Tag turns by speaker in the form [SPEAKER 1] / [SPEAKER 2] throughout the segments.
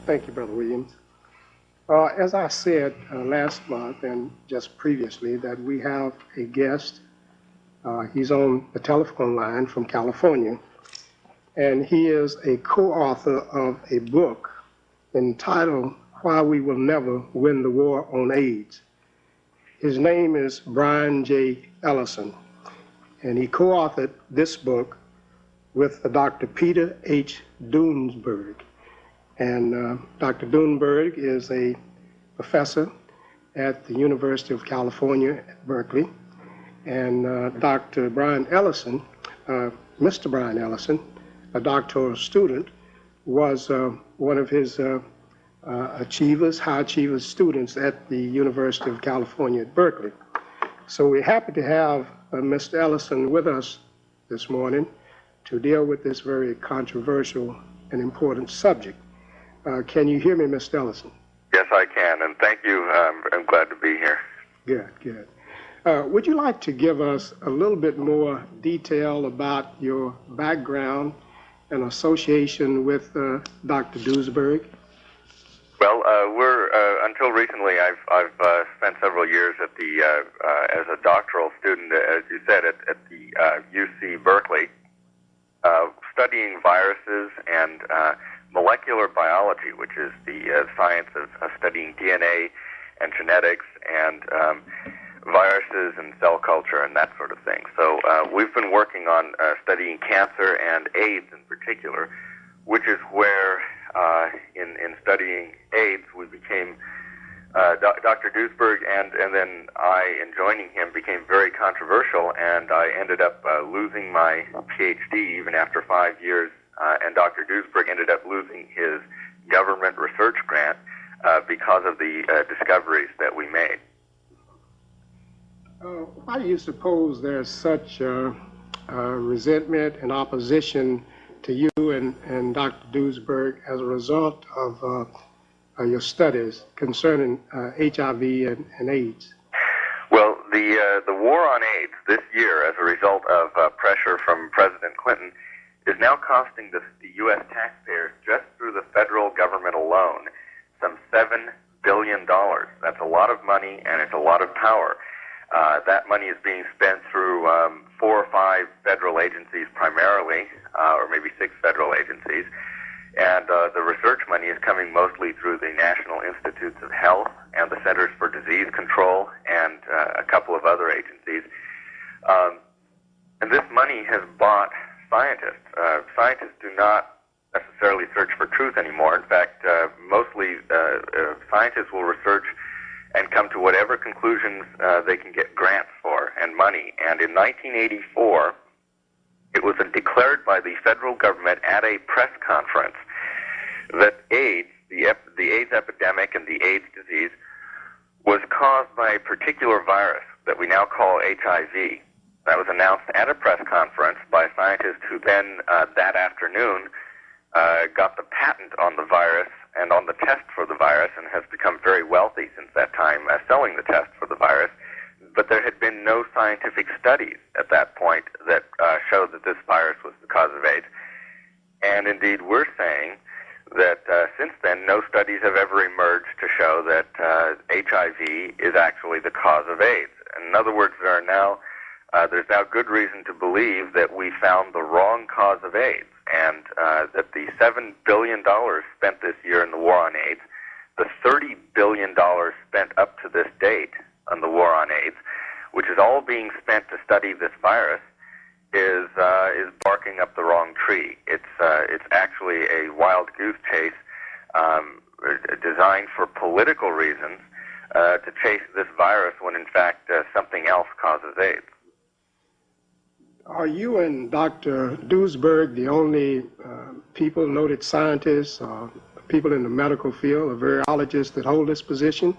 [SPEAKER 1] Thank you, Brother Williams. As I said last month and just previously, that we have a guest. He's on the telephone line from California, and he is a co-author of a book entitled Why We Will Never Win the War on AIDS. His name is Brian J. Ellison, and he co-authored this book with Dr. Peter H. Duesberg. And Dr. Duesberg is a professor at the University of California at Berkeley. And Dr. Brian Ellison, Mr. Brian Ellison, a doctoral student, was one of his high achievers students at the University of California at Berkeley. So we're happy to have Mr. Ellison with us this morning to deal with this very controversial and important subject. Can you hear me, Mr. Ellison?
[SPEAKER 2] Yes, I can, and thank you. I'm glad to be here.
[SPEAKER 1] Good, good. Would you like to give us a little bit more detail about your background and association with Dr. Duesberg?
[SPEAKER 2] Well, until recently, I've spent several years at the as a doctoral student, as you said, at the UC Berkeley, studying viruses and molecular biology, which is the science of studying DNA and genetics and viruses and cell culture and that sort of thing. So we've been working on studying cancer and AIDS in particular, which is where in studying AIDS we became, Dr. Duesberg and then I, in joining him, became very controversial, and I ended up losing my PhD even after 5 years, and Dr. Duesberg ended up losing his government research grant because of the discoveries that we made.
[SPEAKER 1] Why do you suppose there's such resentment and opposition to you and Dr. Duesberg as a result of your studies concerning HIV and AIDS?
[SPEAKER 2] Well, the war on AIDS this year, as a result of pressure from President Clinton, is now costing the U.S. taxpayers, just through the federal government alone, some $7 billion. That's a lot of money, and it's a lot of power. That money is being spent through 4 or 5 federal agencies primarily, or maybe 6 federal agencies. And the research money is coming mostly through the National Institutes of Health and the Centers for Disease Control and a couple of other agencies. And this money has bought scientists. Scientists do not necessarily search for truth anymore. In fact, mostly scientists will research and come to whatever conclusions they can get grants for and money. And in 1984, it was declared by the federal government at a press conference that AIDS, the AIDS epidemic and the AIDS disease, was caused by a particular virus that we now call HIV. That was announced at a press conference by scientists who then, that afternoon, got the patent on the virus and on the test for the virus, and has become very wealthy since that time selling the test for the virus. But there had been no scientific studies at that point that showed that this virus was the cause of AIDS. And indeed, we're saying that since then, no studies have ever emerged to show that HIV is actually the cause of AIDS. In other words, there's now good reason to believe that we found the wrong cause of AIDS, and that the $7 billion spent this year in the war on AIDS, the $30 billion spent up to this date on the war on AIDS, which is all being spent to study this virus, is barking up the wrong tree. It's actually a wild goose chase designed for political reasons to chase this virus when in fact something else causes AIDS.
[SPEAKER 1] Are you and Dr. Duesberg the only people, noted scientists, or people in the medical field, or virologists that hold this position?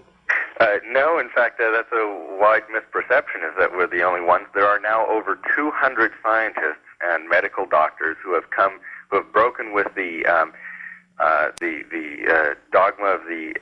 [SPEAKER 2] No, in fact, that's a wide misperception, is that we're the only ones. There are now over 200 scientists and medical doctors who have broken with the dogma of the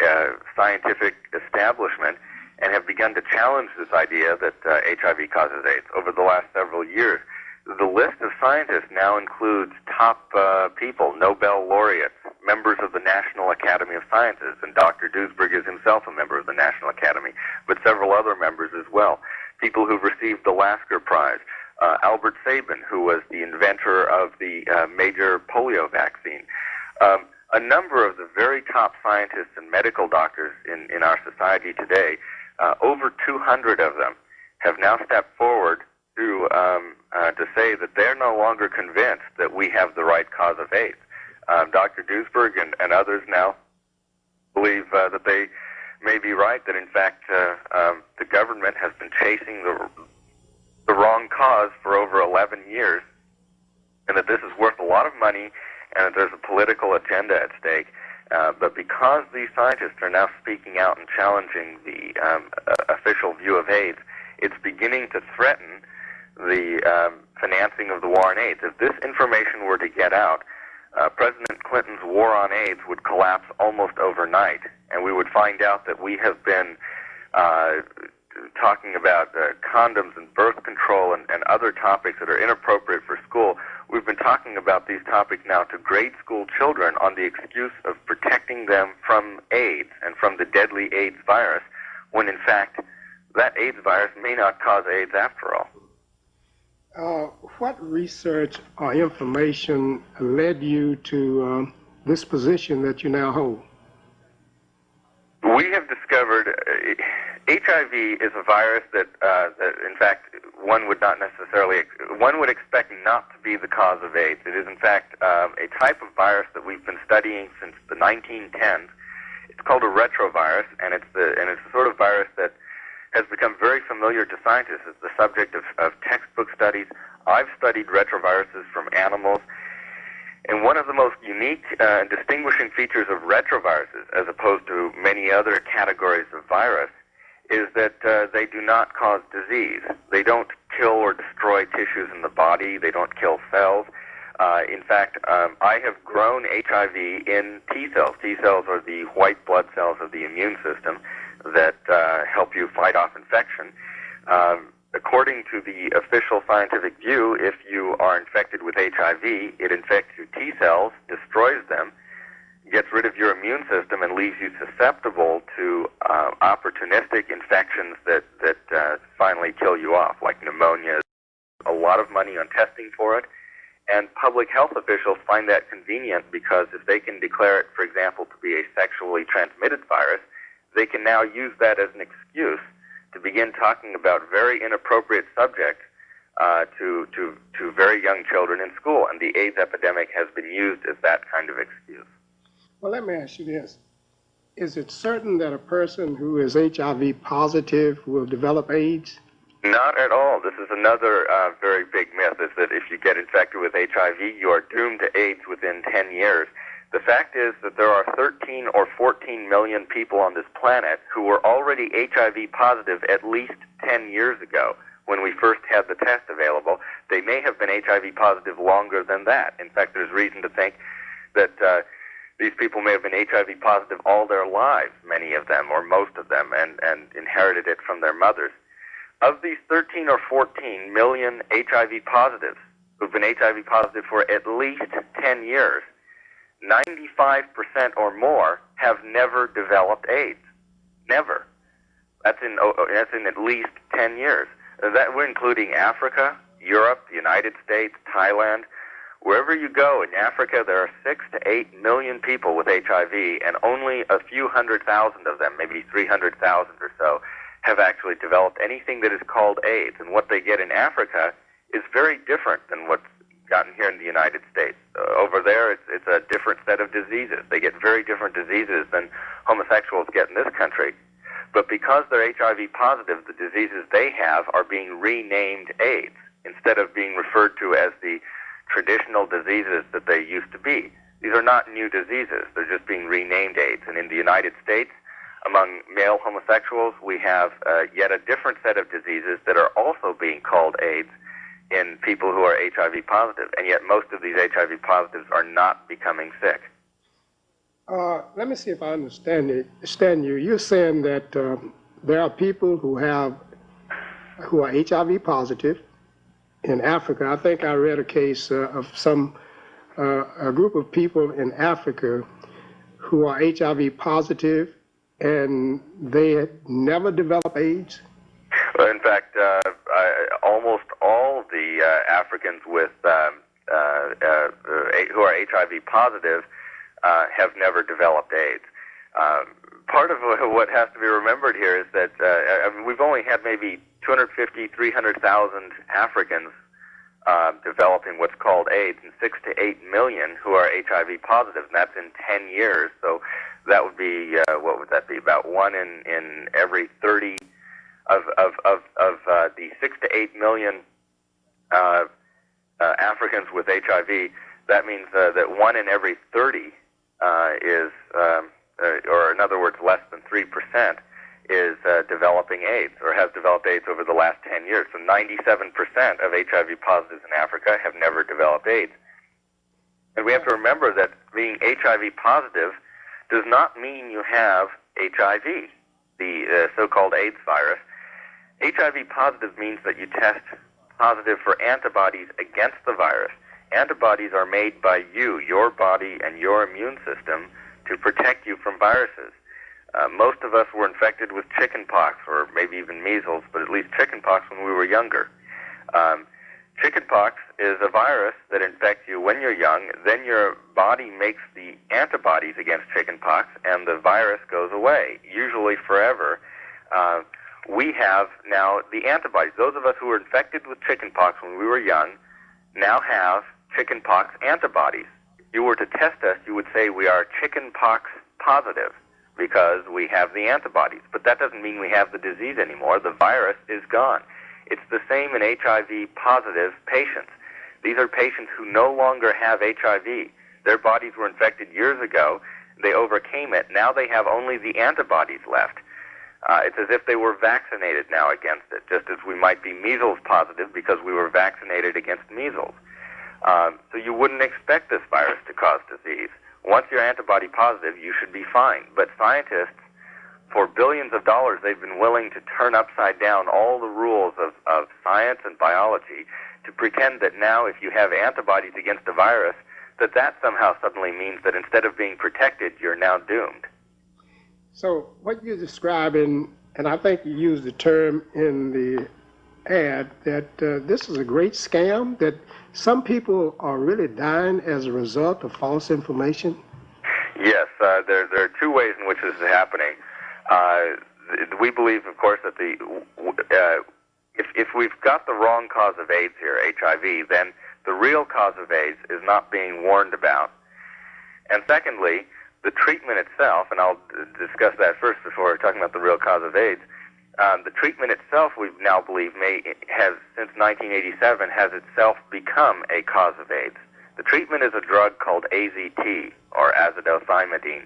[SPEAKER 2] scientific establishment and have begun to challenge this idea that HIV causes AIDS over the last several years. The list of scientists now includes top people, Nobel laureates, members of the National Academy of Sciences, and Dr. Duesberg is himself a member of the National Academy, but several other members as well. People who've received the Lasker Prize. Albert Sabin, who was the inventor of the major polio vaccine. A number of the very top scientists and medical doctors in our society today, over 200 of them, have now stepped forward to say that they're no longer convinced that we have the right cause of AIDS. Dr. Duesberg and others now believe that they may be right, that in fact the government has been chasing the wrong cause for over 11 years, and that this is worth a lot of money, and that there's a political agenda at stake. But because these scientists are now speaking out and challenging the official view of AIDS, it's beginning to threaten the financing of the war on AIDS. If this information were to get out, President Clinton's war on AIDS would collapse almost overnight, and we would find out that we have been talking about condoms and birth control and other topics that are inappropriate for school. We've been talking about these topics now to grade school children on the excuse of protecting them from AIDS and from the deadly AIDS virus, when in fact that AIDS virus may not cause AIDS after all.
[SPEAKER 1] What research or information led you to this position that you now hold?
[SPEAKER 2] We have discovered HIV is a virus that in fact, one would expect not to be the cause of AIDS. It is, in fact, a type of virus that we've been studying since the 1910s. It's called a retrovirus, and it's the sort of virus that has become very familiar to scientists. It's the subject of textbook studies. I've studied retroviruses from animals. And one of the most unique and distinguishing features of retroviruses, as opposed to many other categories of virus, is that they do not cause disease. They don't kill or destroy tissues in the body. They don't kill cells. In fact, I have grown HIV in T cells. T cells are the white blood cells of the immune system that help you fight off infection. According to the official scientific view, if you are infected with HIV, it infects your T cells, destroys them, gets rid of your immune system, and leaves you susceptible to opportunistic infections that finally kill you off, like pneumonia. A lot of money on testing for it, and public health officials find that convenient because if they can declare it, for example, to be a sexually transmitted virus, they can now use that as an excuse to begin talking about very inappropriate subjects to very young children in school, and the AIDS epidemic has been used as that kind of excuse.
[SPEAKER 1] Well, let me ask you this. Is it certain that a person who is HIV positive will develop AIDS?
[SPEAKER 2] Not at all. This is another very big myth, is that if you get infected with HIV, you are doomed to AIDS within 10 years. The fact is that there are 13 or 14 million people on this planet who were already HIV positive at least 10 years ago when we first had the test available. They may have been HIV positive longer than that. In fact, there's reason to think that these people may have been HIV positive all their lives, many of them, or most of them, and inherited it from their mothers. Of these 13 or 14 million HIV positives who've been HIV positive for at least 10 years, 95% or more have never developed AIDS. Never. That's in at least 10 years. That we're including Africa, Europe, the United States, Thailand. Wherever you go in Africa, there are 6 to 8 million people with HIV, and only a few 100,000 of them, maybe 300,000 or so, have actually developed anything that is called AIDS. And what they get in Africa is very different than what's gotten here in the United States. Over there, it's a different set of diseases. They get very different diseases than homosexuals get in this country. But because they're HIV positive, the diseases they have are being renamed AIDS instead of being referred to as the traditional diseases that they used to be. These are not new diseases. They're just being renamed AIDS. And in the United States, among male homosexuals, we have yet a different set of diseases that are also being called AIDS in people who are HIV positive, and yet most of these HIV positives are not becoming sick.
[SPEAKER 1] Let me see if I understand you. You're saying that there are people who are HIV positive in Africa. I think I read a case of some a group of people in Africa who are HIV positive and they had never developed AIDS?
[SPEAKER 2] Well, in fact, almost all the Africans with who are HIV positive have never developed AIDS. Part of what has to be remembered here is that I mean, we've only had maybe 250, 300,000 Africans developing what's called AIDS, and 6 to 8 million who are HIV positive, and that's in 10 years. So that would be, what would that be? About 1 in every 30 of the 6 to 8 million Africans with HIV. That means that 1 in every 30 is, or in other words, less than 3%, is developing AIDS or has developed AIDS over the last 10 years. So 97% of HIV positives in Africa have never developed AIDS. And we have to remember that being HIV positive does not mean you have HIV, the so-called AIDS virus. HIV positive means that you test positive for antibodies against the virus. Antibodies are made by you, your body, and your immune system to protect you from viruses. Most of us were infected with chickenpox, or maybe even measles, but at least chickenpox when we were younger. Chickenpox is a virus that infects you when you're young, then your body makes the antibodies against chickenpox, and the virus goes away, usually forever. We have now the antibodies. Those of us who were infected with chickenpox when we were young now have chickenpox antibodies. If you were to test us, you would say we are chickenpox positive because we have the antibodies. But that doesn't mean we have the disease anymore. The virus is gone. It's the same in HIV positive patients. These are patients who no longer have HIV. Their bodies were infected years ago. They overcame it. Now they have only the antibodies left. It's as if they were vaccinated now against it, just as we might be measles positive because we were vaccinated against measles. So you wouldn't expect this virus to cause disease. Once you're antibody positive, you should be fine. But scientists, for billions of dollars, they've been willing to turn upside down all the rules of science and biology to pretend that now if you have antibodies against a virus, that somehow suddenly means that instead of being protected, you're now doomed.
[SPEAKER 1] So what you're describing, and I think you used the term in the ad, that this is a great scam, that some people are really dying as a result of false information?
[SPEAKER 2] Yes, there are two ways in which this is happening. We believe, of course, that if we've got the wrong cause of AIDS here, HIV, then the real cause of AIDS is not being warned about. And secondly, the treatment itself, and I'll discuss that first before talking about the real cause of AIDS, the treatment itself, we now believe, since 1987, has itself become a cause of AIDS. The treatment is a drug called AZT, or azidothymidine.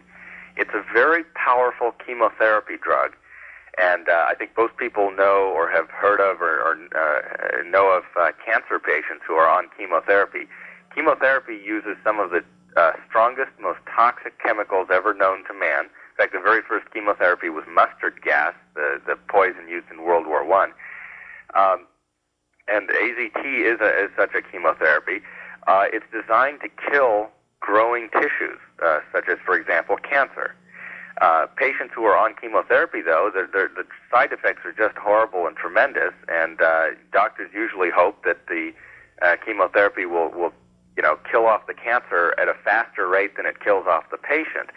[SPEAKER 2] It's a very powerful chemotherapy drug, and I think most people know or have heard of or know of cancer patients who are on chemotherapy. Chemotherapy uses some of the strongest, most toxic chemicals ever known to man. In fact, the very first chemotherapy was mustard gas, the poison used in World War I. And AZT is such a chemotherapy. It's designed to kill growing tissues, such as, for example, cancer. Patients who are on chemotherapy, though, the side effects are just horrible and tremendous, and doctors usually hope that the chemotherapy will kill off the cancer at a faster rate than it kills off the patient.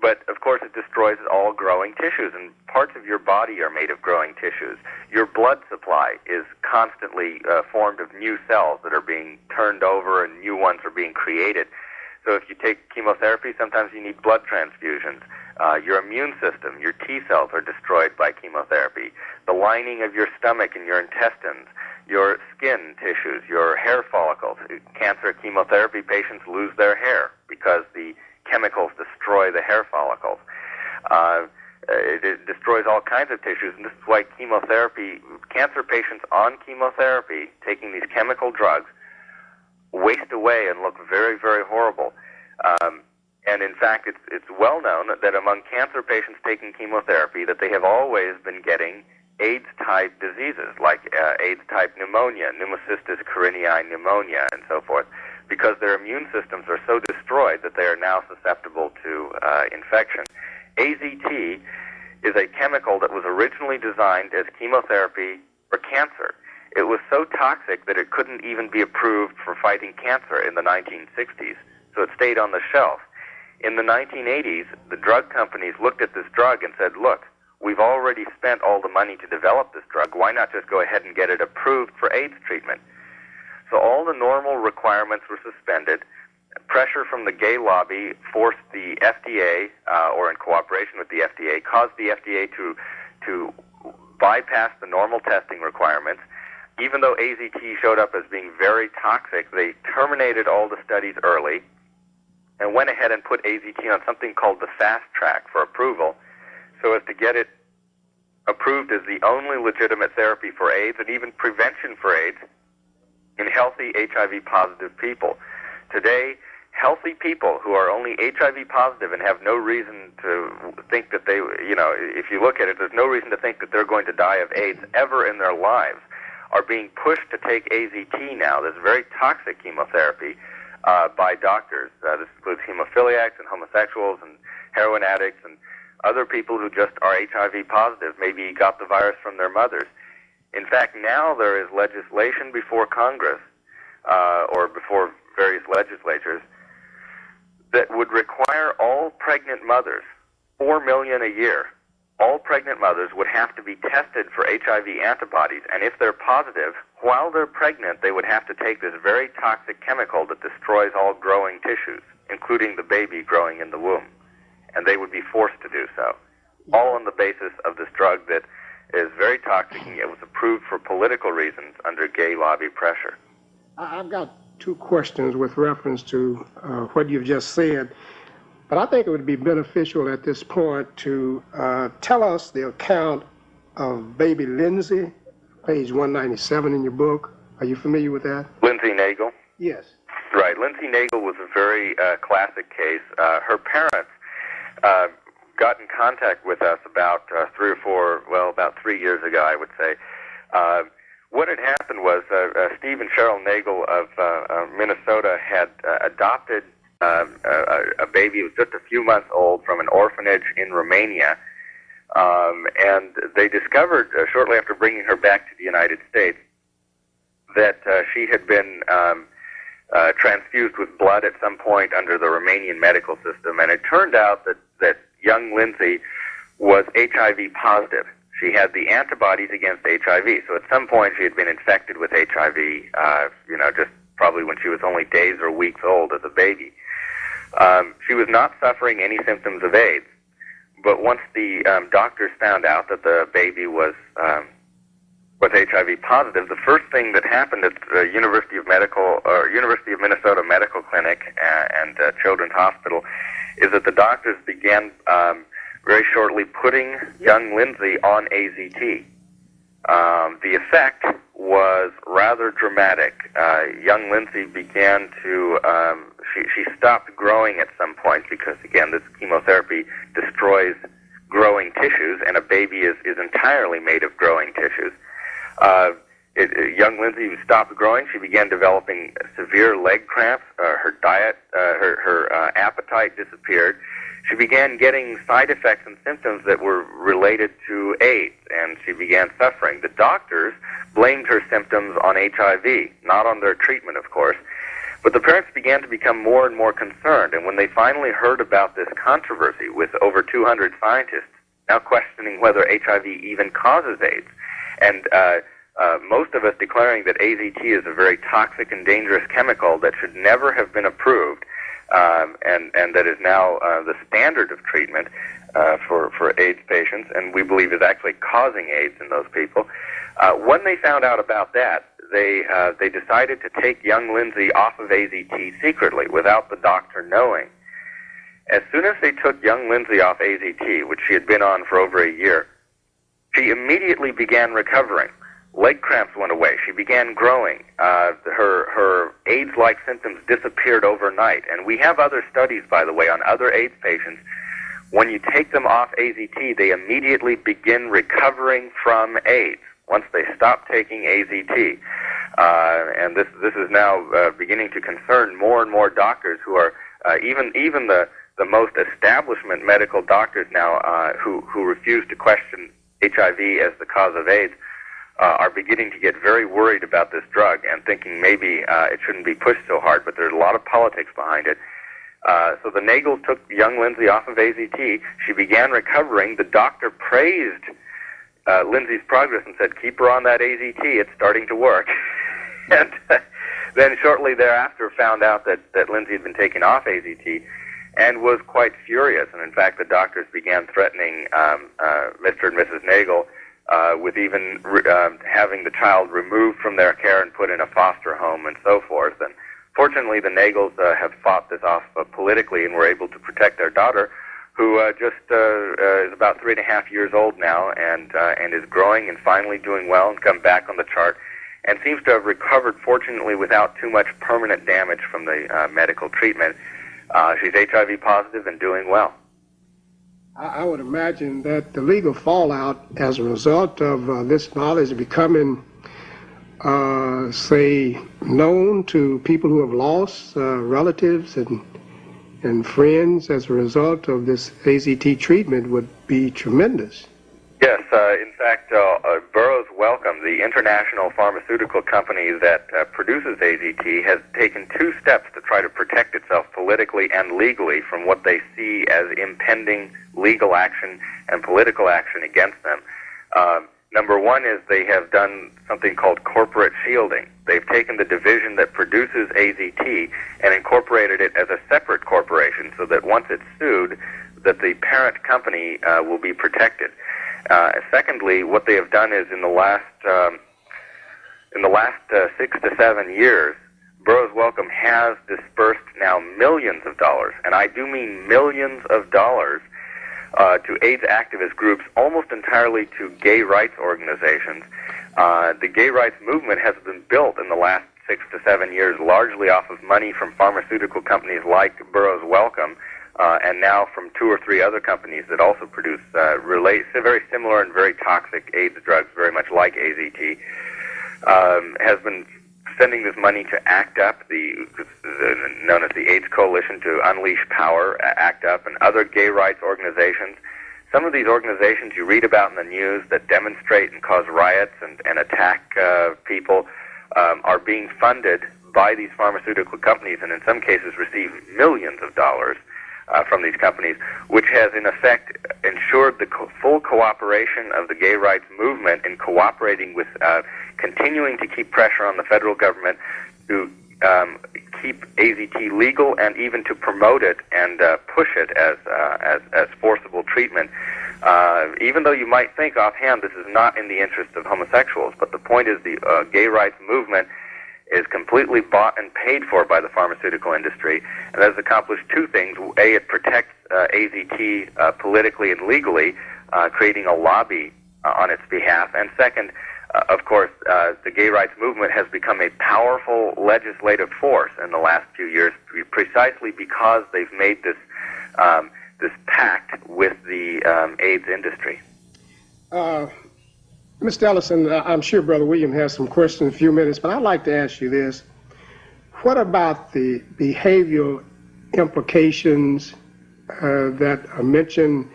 [SPEAKER 2] But, of course, it destroys all growing tissues, and parts of your body are made of growing tissues. Your blood supply is constantly formed of new cells that are being turned over and new ones are being created. So if you take chemotherapy, sometimes you need blood transfusions. Your immune system, your T cells are destroyed by chemotherapy. The lining of your stomach and your intestines, your skin tissues, your hair follicles. Cancer chemotherapy patients lose their hair because the chemicals destroy the hair follicles. It destroys all kinds of tissues, and this is why cancer patients on chemotherapy, taking these chemical drugs, waste away and look very, very horrible. And in fact, it's well known that among cancer patients taking chemotherapy that they have always been getting AIDS-type diseases, like AIDS-type pneumonia, pneumocystis carinii pneumonia, and so forth. because their immune systems are so destroyed that they are now susceptible to infection. AZT is a chemical that was originally designed as chemotherapy for cancer. It was so toxic that it couldn't even be approved for fighting cancer in the 1960s, so it stayed on the shelf. In the 1980s, the drug companies looked at this drug and said, look, we've already spent all the money to develop this drug. Why not just go ahead and get it approved for AIDS treatment? So all the normal requirements were suspended. Pressure from the gay lobby forced the FDA, or in cooperation with the FDA, caused the FDA to bypass the normal testing requirements. Even though AZT showed up as being very toxic, they terminated all the studies early and went ahead and put AZT on something called the fast track for approval, so as to get it approved as the only legitimate therapy for AIDS and even prevention for AIDS in healthy HIV-positive people. Today, healthy people who are only HIV positive and have no reason to think that they, if you look at it, there's no reason to think that they're going to die of AIDS ever in their lives, are being pushed to take AZT now, this very toxic chemotherapy, by doctors. This includes hemophiliacs and homosexuals and heroin addicts and other people who just are HIV positive, maybe got the virus from their mothers. In fact, now there is legislation before Congress, or before various legislatures, that would require all pregnant mothers, 4 million a year, all pregnant mothers would have to be tested for HIV antibodies, and if they're positive, while they're pregnant, they would have to take this very toxic chemical that destroys all growing tissues, including the baby growing in the womb, and they would be forced to do so, all on the basis of this drug that is very toxic, and it was approved for political reasons under gay lobby pressure.
[SPEAKER 1] I've got two questions with reference to what you've just said, but I think it would be beneficial at this point to tell us the account of baby Lindsay, page 197 in your book. Are you familiar with that?
[SPEAKER 2] Lindsay Nagel?
[SPEAKER 1] Yes.
[SPEAKER 2] Right. Lindsay Nagel was a very classic case. Her parents got in contact with us about about 3 years ago, I would say. What had happened was Steve and Cheryl Nagel of Minnesota had adopted a baby who was just a few months old from an orphanage in Romania, and they discovered shortly after bringing her back to the United States that she had been transfused with blood at some point under the Romanian medical system, and it turned out that young Lindsay was HIV positive. She had the antibodies against HIV, so at some point she had been infected with HIV, just probably when she was only days or weeks old as a baby. She was not suffering any symptoms of AIDS, but once the doctors found out that the baby was HIV positive, the first thing that happened at the University of Minnesota Medical Clinic and Children's Hospital is that the doctors began very shortly putting young Lindsay on AZT. The effect was rather dramatic. Young Lindsay began to, she stopped growing at some point because, again, this chemotherapy destroys growing tissues, and a baby is entirely made of growing tissues. Young Lindsay stopped growing. She began developing severe leg cramps. Her diet, her appetite disappeared. She began getting side effects and symptoms that were related to AIDS, and she began suffering. The doctors blamed her symptoms on HIV, not on their treatment, of course. But the parents began to become more and more concerned, and when they finally heard about this controversy with over 200 scientists now questioning whether HIV even causes AIDS, and most of us declaring that AZT is a very toxic and dangerous chemical that should never have been approved, and that is now the standard of treatment for AIDS patients, and we believe is actually causing AIDS in those people. When they found out about that, they decided to take young Lindsay off of AZT secretly without the doctor knowing. As soon as they took young Lindsay off AZT, which she had been on for over a year, she immediately began recovering. Leg cramps went away. She began growing. Her AIDS-like symptoms disappeared overnight. And we have other studies, by the way, on other AIDS patients. When you take them off AZT, they immediately begin recovering from AIDS once they stop taking AZT. And this is now beginning to concern more and more doctors who are even the most establishment medical doctors now who refuse to question HIV as the cause of AIDS are beginning to get very worried about this drug and thinking maybe it shouldn't be pushed so hard, but there's a lot of politics behind it. So the Nagels took young Lindsay off of AZT. She began recovering. The doctor praised Lindsay's progress and said, keep her on that AZT, it's starting to work. And then shortly thereafter found out that Lindsay had been taken off AZT and was quite furious. And in fact, the doctors began threatening Mr. and Mrs. Nagel with even having the child removed from their care and put in a foster home and so forth. And fortunately, the Nagels have fought this off politically and were able to protect their daughter, who just is about 3.5 years old now and is growing and finally doing well and come back on the chart and seems to have recovered, fortunately, without too much permanent damage from the medical treatment. She's HIV positive and doing well.
[SPEAKER 1] I would imagine that the legal fallout as a result of this knowledge becoming, say, known to people who have lost relatives and friends as a result of this AZT treatment would be tremendous.
[SPEAKER 2] Yes, in fact, Burroughs Wellcome, the international pharmaceutical company that produces AZT, has taken 2 steps to try to protect itself politically and legally from what they see as impending legal action and political action against them. Number one is they have done something called corporate shielding. They've taken the division that produces AZT and incorporated it as a separate corporation so that once it's sued, that the parent company will be protected. Secondly, what they have done is in the last 6 to 7 years, Burroughs Wellcome has dispersed now millions of dollars, and I do mean millions of dollars, to AIDS activist groups, almost entirely to gay rights organizations. The gay rights movement has been built in the last 6 to 7 years largely off of money from pharmaceutical companies like Burroughs Wellcome, and now from 2 or 3 other companies that also produce very similar and very toxic AIDS drugs, very much like AZT, has been sending this money to ACT UP, known as the AIDS Coalition to Unleash Power, ACT UP, and other gay rights organizations. Some of these organizations you read about in the news that demonstrate and cause riots and attack people are being funded by these pharmaceutical companies, and in some cases receive millions of dollars from these companies, which has in effect ensured the full cooperation of the gay rights movement in cooperating with continuing to keep pressure on the federal government to keep AZT legal and even to promote it and push it as forcible treatment. Even though you might think offhand this is not in the interest of homosexuals, but the point is the gay rights movement is completely bought and paid for by the pharmaceutical industry, and has accomplished 2 things. A, it protects AZT politically and legally, creating a lobby on its behalf. And second, of course, the gay rights movement has become a powerful legislative force in the last few years, precisely because they've made this pact with the AIDS industry.
[SPEAKER 1] Mr. Ellison, I'm sure Brother William has some questions in a few minutes, but I'd like to ask you this. What about the behavioral implications that are mentioned?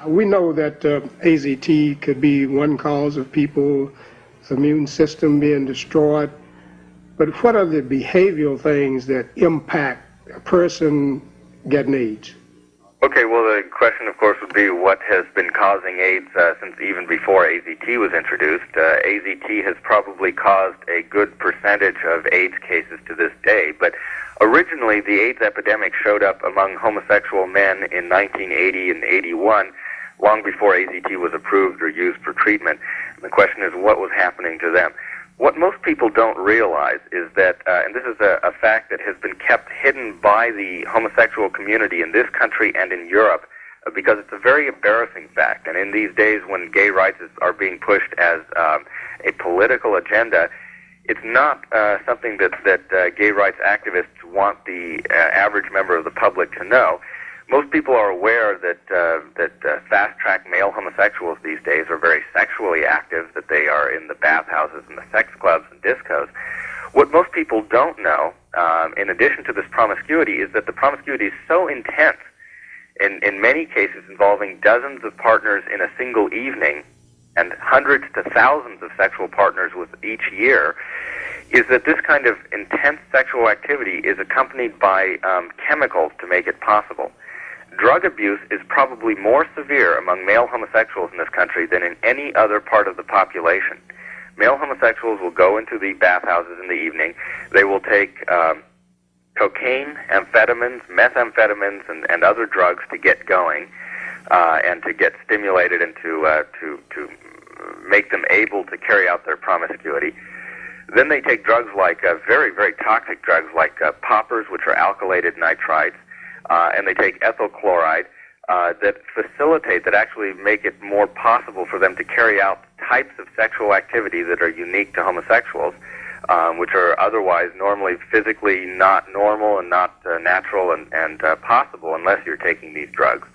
[SPEAKER 1] We know that AZT could be one cause of people's immune system being destroyed, but what are the behavioral things that impact a person getting AIDS?
[SPEAKER 2] Okay, well, the question, of course, would be what has been causing AIDS since even before AZT was introduced. AZT has probably caused a good percentage of AIDS cases to this day, but originally the AIDS epidemic showed up among homosexual men in 1980 and 81, long before AZT was approved or used for treatment. And the question is, what was happening to them? What most people don't realize is that, and this is a fact that has been kept hidden by the homosexual community in this country and in Europe, because it's a very embarrassing fact. And in these days when gay rights are being pushed as a political agenda, it's not something that gay rights activists want the average member of the public to know. Most people are aware that fast-track male homosexuals these days are very sexually active, that they are in the bathhouses and the sex clubs and discos. What most people don't know, in addition to this promiscuity, is that the promiscuity is so intense, in many cases involving dozens of partners in a single evening and hundreds to thousands of sexual partners with each year, is that this kind of intense sexual activity is accompanied by chemicals to make it possible. Drug abuse is probably more severe among male homosexuals in this country than in any other part of the population. Male homosexuals will go into the bathhouses in the evening. They will take cocaine, amphetamines, methamphetamines, and other drugs to get going and to get stimulated and to make them able to carry out their promiscuity. Then they take drugs like very, very toxic drugs like poppers, which are alkylated nitrites, and they take ethyl chloride that facilitate, that actually make it more possible for them to carry out types of sexual activity that are unique to homosexuals, which are otherwise normally physically not normal and not natural and possible unless you're taking these drugs.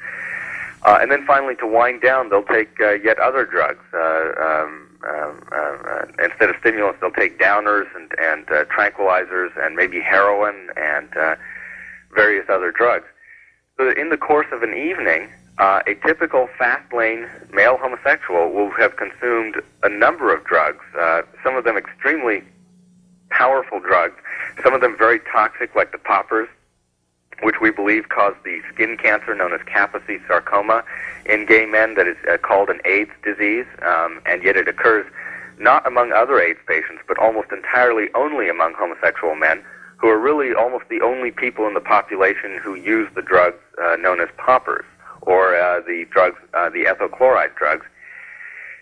[SPEAKER 2] And then finally, to wind down, they'll take yet other drugs. Instead of stimulants, they'll take downers and tranquilizers and maybe heroin and various other drugs. So that in the course of an evening, a typical fast-lane male homosexual will have consumed a number of drugs, some of them extremely powerful drugs, some of them very toxic like the poppers, which we believe cause the skin cancer known as Kaposi sarcoma in gay men that is called an AIDS disease, and yet it occurs not among other AIDS patients, but almost entirely only among homosexual men, who are really almost the only people in the population who use the drugs known as poppers, or the drugs, the ethyl chloride drugs.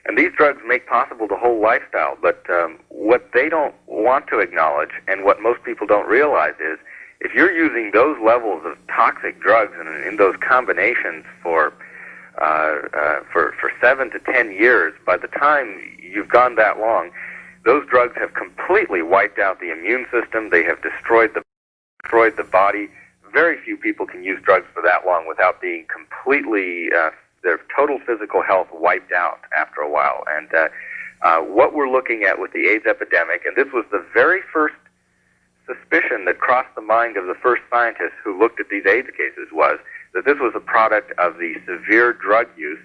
[SPEAKER 2] And these drugs make possible the whole lifestyle, but what they don't want to acknowledge, and what most people don't realize, is if you're using those levels of toxic drugs and in those combinations for 7 to 10 years, by the time you've gone that long, those drugs have completely wiped out the immune system. They have destroyed the body. Very few people can use drugs for that long without being completely, their total physical health wiped out after a while. And what we're looking at with the AIDS epidemic, and this was the very first suspicion that crossed the mind of the first scientists who looked at these AIDS cases, was that this was a product of the severe drug use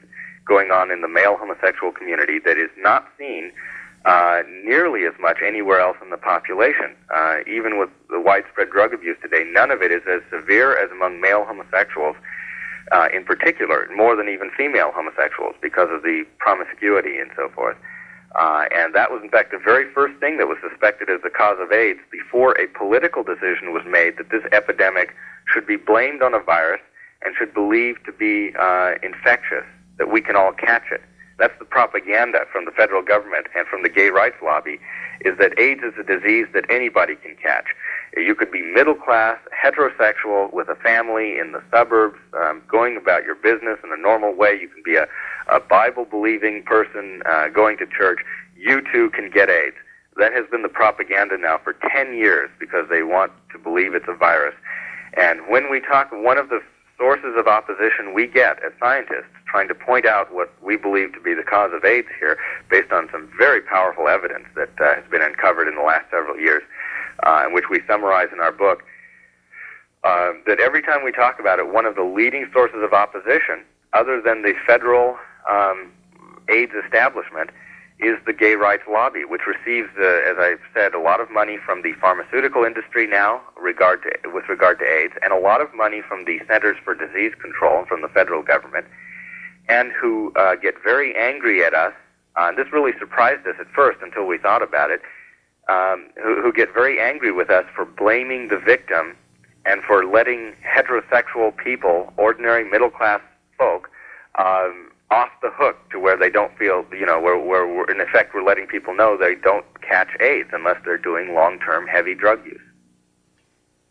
[SPEAKER 2] going on in the male homosexual community that is not seen nearly as much anywhere else in the population. Even with the widespread drug abuse today, none of it is as severe as among male homosexuals in particular, more than even female homosexuals because of the promiscuity and so forth. And that was, in fact, the very first thing that was suspected as the cause of AIDS before a political decision was made that this epidemic should be blamed on a virus and should believed to be infectious, that we can all catch it. That's the propaganda from the federal government and from the gay rights lobby, is that AIDS is a disease that anybody can catch. You could be middle class, heterosexual, with a family in the suburbs, going about your business in a normal way. You can be a Bible-believing person going to church. You too can get AIDS. That has been the propaganda now for 10 years because they want to believe it's a virus. And when we talk, one of the sources of opposition we get as scientists trying to point out what we believe to be the cause of AIDS here, based on some very powerful evidence that has been uncovered in the last several years, and which we summarize in our book, that every time we talk about it, one of the leading sources of opposition, other than the federal AIDS establishment, is the gay rights lobby, which receives, as I've said, a lot of money from the pharmaceutical industry now with regard to AIDS, and a lot of money from the Centers for Disease Control from the federal government, and who get very angry at us. And this really surprised us at first until we thought about it, who get very angry with us for blaming the victim and for letting heterosexual people, ordinary middle-class folk, off the hook to where they don't feel, where we're, in effect, we're letting people know they don't catch AIDS unless they're doing long-term heavy drug use.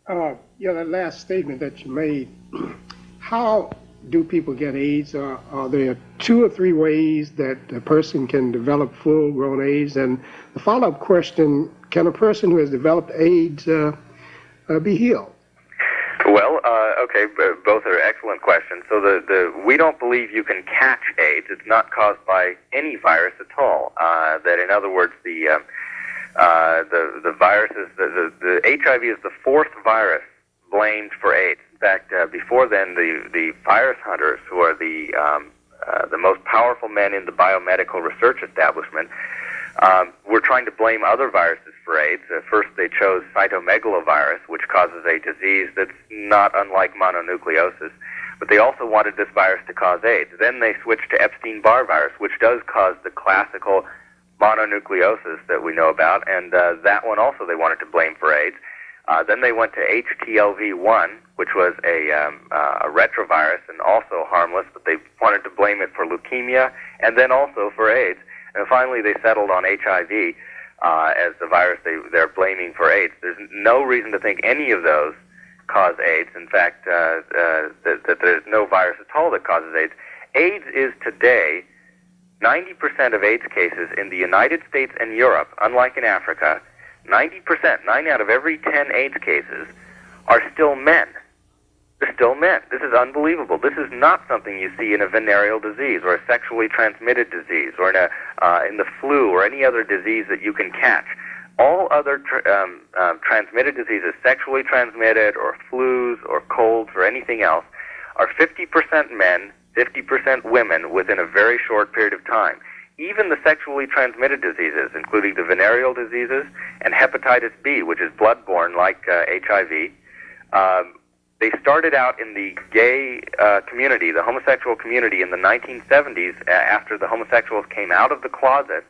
[SPEAKER 1] That last statement that you made, how do people get AIDS? Are there 2 or 3 ways that a person can develop full-grown AIDS? And the follow-up question, can a person who has developed AIDS be healed?
[SPEAKER 2] Well, Okay, both are excellent questions. So we don't believe you can catch AIDS. It's not caused by any virus at all. That, in other words, the virus is the HIV is the fourth virus blamed for AIDS. In fact, before then, the virus hunters, who are the most powerful men in the biomedical research establishment, were trying to blame other viruses for AIDS. First, they chose cytomegalovirus, which causes a disease that's not unlike mononucleosis, but they also wanted this virus to cause AIDS. Then they switched to Epstein-Barr virus, which does cause the classical mononucleosis that we know about, and that one also they wanted to blame for AIDS. Then they went to HTLV-1, which was a retrovirus and also harmless, but they wanted to blame it for leukemia and then also for AIDS. And finally, they settled on HIV as the virus they're blaming for AIDS. There's no reason to think any of those cause AIDS. In fact, that there's no virus at all that causes AIDS. AIDS is today 90% of AIDS cases in the United States and Europe, unlike in Africa. 90%, 9 out of every 10 AIDS cases, are still men. They're still men. This is unbelievable. This is not something you see in a venereal disease or a sexually transmitted disease or in the flu or any other disease that you can catch. All other transmitted diseases, sexually transmitted or flus or colds or anything else, are 50% men, 50% women within a very short period of time. Even the sexually transmitted diseases, including the venereal diseases and hepatitis B, which is bloodborne like HIV, they started out in the gay community, the homosexual community, in the 1970s after the homosexuals came out of the closet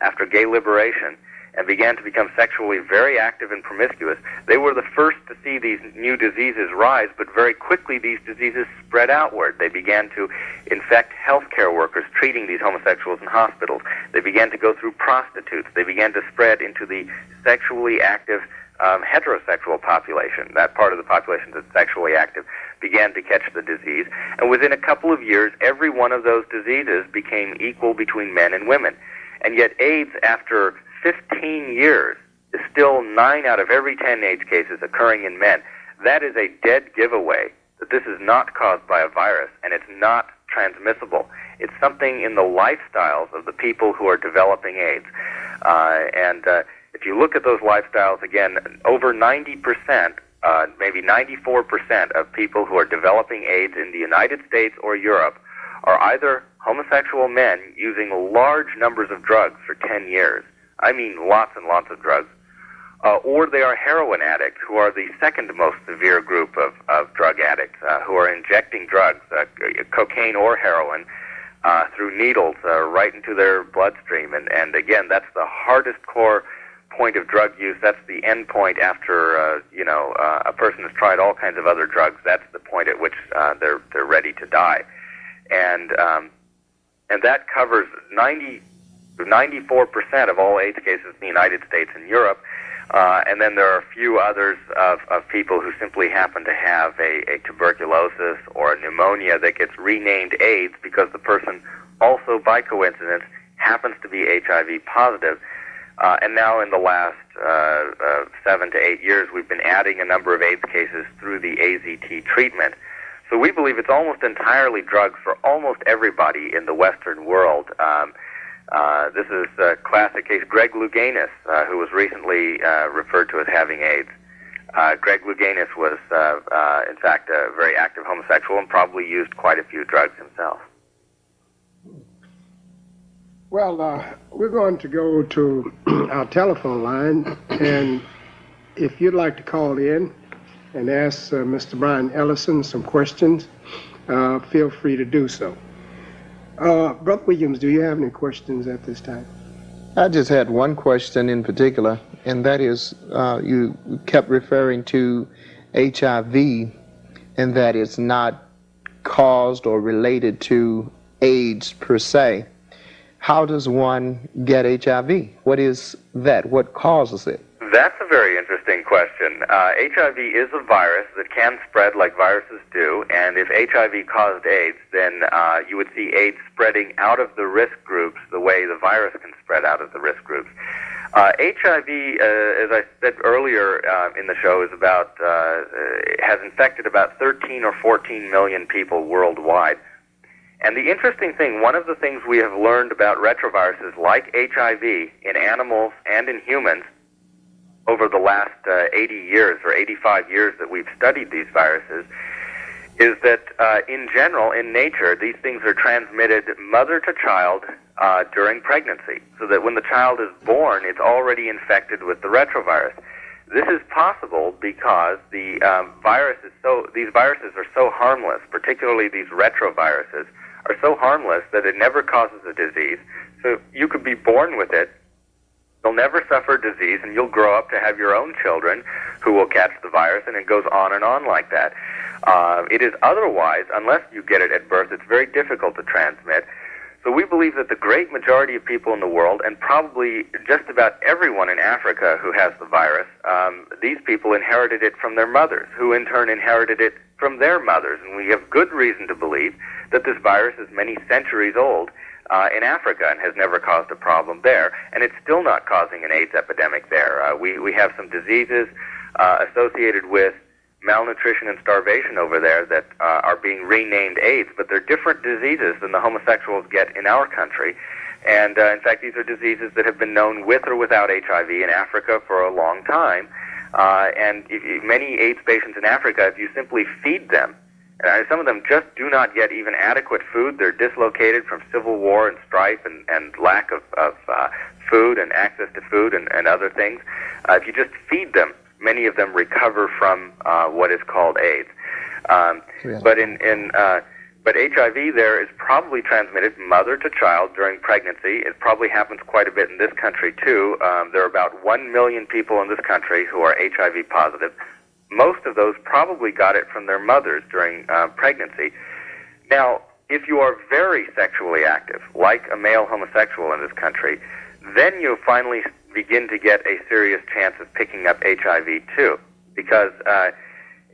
[SPEAKER 2] after gay liberation and began to become sexually very active and promiscuous. They were the first to see these new diseases rise, but very quickly these diseases spread outward. They began to infect healthcare workers treating these homosexuals in hospitals. They began to go through prostitutes. They began to spread into the sexually active heterosexual population. That part of the population that's sexually active began to catch the disease. And within a couple of years, every one of those diseases became equal between men and women. And yet AIDS, after 15 years, is still 9 out of every 10 AIDS cases occurring in men. That is a dead giveaway that this is not caused by a virus, and it's not transmissible. It's something in the lifestyles of the people who are developing AIDS. If you look at those lifestyles, again, over 90%, maybe 94% of people who are developing AIDS in the United States or Europe are either homosexual men using large numbers of drugs for 10 years. I mean lots and lots of drugs. Or they are heroin addicts, who are the second most severe group of drug addicts, who are injecting drugs, cocaine or heroin, through needles right into their bloodstream. And again, that's the hardest core point of drug use. That's the end point after a person has tried all kinds of other drugs. That's the point at which they're ready to die. And that covers 94% of all AIDS cases in the United States and Europe. And then there are a few others of people who simply happen to have a tuberculosis or a pneumonia that gets renamed AIDS because the person also, by coincidence, happens to be HIV positive. And now in the last 7 to 8 years, we've been adding a number of AIDS cases through the AZT treatment. So we believe it's almost entirely drugs for almost everybody in the Western world. This is a classic case. Greg Louganis, who was recently referred to as having AIDS. Greg Louganis was, in fact, a very active homosexual and probably used quite a few drugs himself.
[SPEAKER 1] Well, we're going to go to our telephone line, and if you'd like to call in and ask Mr. Brian Ellison some questions, feel free to do so. Brother Williams, do you have any questions at this time?
[SPEAKER 3] I just had one question in particular, and that is you kept referring to HIV and that it's not caused or related to AIDS per se. How does one get HIV? What is that? What causes it?
[SPEAKER 2] That's a very interesting question. HIV is a virus that can spread like viruses do, and if HIV caused AIDS, then you would see AIDS spreading out of the risk groups the way the virus can spread out of the risk groups. HIV, as I said earlier in the show, is has infected about 13 or 14 million people worldwide. And the interesting thing, one of the things we have learned about retroviruses like HIV in animals and in humans over the last 80 years or 85 years that we've studied these viruses is that in general, in nature, these things are transmitted mother to child during pregnancy, so that when the child is born, it's already infected with the retrovirus. This is possible because these viruses are so harmless, particularly these retroviruses, are so harmless that it never causes a disease. So you could be born with it, you'll never suffer disease, and you'll grow up to have your own children who will catch the virus, and it goes on and on like that. It is otherwise, unless you get it at birth, it's very difficult to transmit. So we believe that the great majority of people in the world, and probably just about everyone in Africa who has the virus, these people inherited it from their mothers, who in turn inherited it from their mothers. And we have good reason to believe that this virus is many centuries old in Africa and has never caused a problem there, and it's still not causing an AIDS epidemic there. We have some diseases associated with malnutrition and starvation over there that are being renamed AIDS, but they're different diseases than the homosexuals get in our country. And in fact, these are diseases that have been known with or without HIV in Africa for a long time. And many AIDS patients in Africa, if you simply feed them, some of them just do not get even adequate food. They're dislocated from civil war and strife and lack of food and access to food and other things. If you just feed them, many of them recover from what is called AIDS. But HIV there is probably transmitted mother to child during pregnancy. It probably happens quite a bit in this country too. There are about 1 million people in this country who are HIV positive. Most of those probably got it from their mothers during pregnancy. Now, if you are very sexually active, like a male homosexual in this country, then you finally begin to get a serious chance of picking up HIV too, because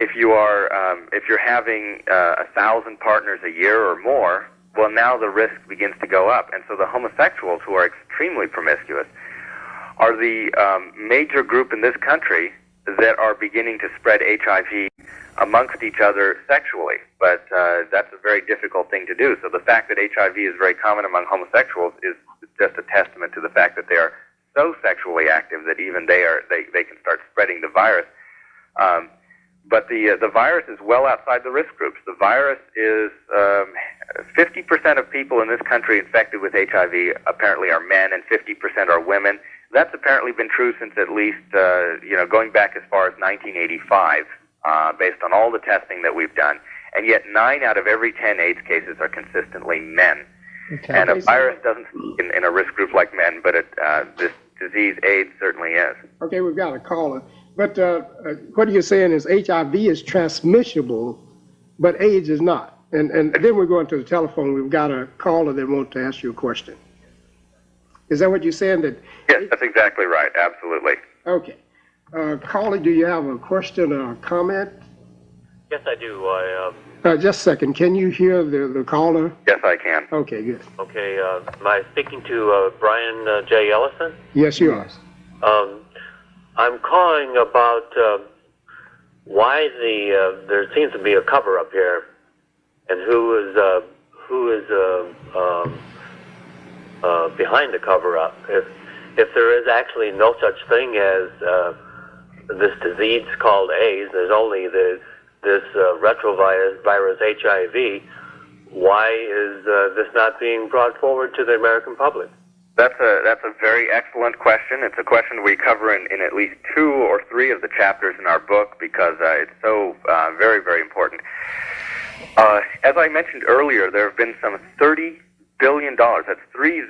[SPEAKER 2] if you're having 1,000 partners a year or more, well, now the risk begins to go up, and so the homosexuals who are extremely promiscuous are the major group in this country that are beginning to spread HIV amongst each other sexually, but that's a very difficult thing to do. So the fact that HIV is very common among homosexuals is just a testament to the fact that they are so sexually active that even they can start spreading the virus. But the virus is well outside the risk groups. The virus is 50% of people in this country infected with HIV apparently are men, and 50% are women. That's apparently been true since at least going back as far as 1985, based on all the testing that we've done. And yet 9 out of every 10 AIDS cases are consistently men. Okay. And a virus doesn't in a risk group like men, but this disease, AIDS, certainly is.
[SPEAKER 1] Okay, we've got a caller. But what you're saying is HIV is transmissible, but AIDS is not. And then we're going to the telephone. We've got a caller that wants to ask you a question. Is that what you're saying?
[SPEAKER 2] Yes, that's exactly right. Absolutely.
[SPEAKER 1] Okay. Caller, do you have a question or a comment?
[SPEAKER 4] Yes, I do.
[SPEAKER 1] Just a second. Can you hear the caller?
[SPEAKER 2] Yes, I can.
[SPEAKER 1] Okay, good.
[SPEAKER 4] Okay. Am I speaking to Brian J. Ellison?
[SPEAKER 1] Yes, you are.
[SPEAKER 4] I'm calling about why there seems to be a cover-up here, and who is behind the cover-up. If there is actually no such thing as this disease called AIDS, there's only this retrovirus HIV. Why is this not being brought forward to the American public?
[SPEAKER 2] That's a very excellent question. It's a question we cover in at least 2 or 3 of the chapters in our book because it's so very, very important. As I mentioned earlier, there have been some $30 billion, that's $30